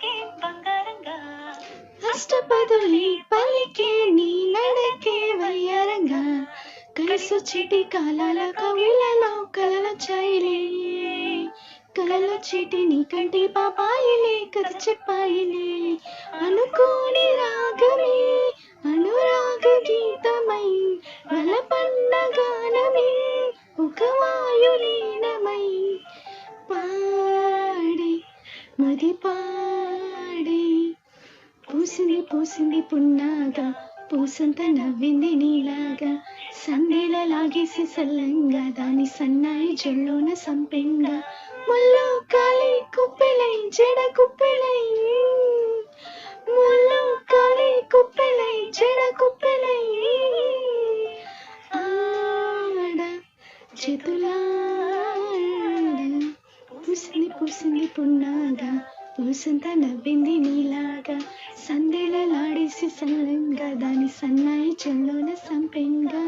పలుకే బంగారంగా అష్టపదులే పలికే నీ నడకే వయ్యారంగా కలిసొచ్చేటి కాలాల కవులలో కలలొచ్చాయిలే కలలొచ్చేటి నీ కంటి పాపాయిలే కథ చెప్పాయిలే అనుకోని రాగమే అనురాగ గీతమై వలపన్న గానమే ఒక వాయులీనమై పాడే మది పాడే పూసింది పూసింది పున్నాగా పూసంత నవ్వింది నీలాగా సందేల లాగేసి సల్లంగా దాని సన్నాయి జొల్లోన సంపెంగా ముల్లో కాలి కుప్పెలై జడ కుప్పెలై ముల్లో కాలి కుప్పెలై జడ కుప్పెలై ఆడ చేతులాడ పూసింది పూసింది పున్నాగా పూసంత నవ్వింది నీలాగా సందేలలాడేసి సల్లంగా దాని సన్నాయి చెల్లోన సంపెంగా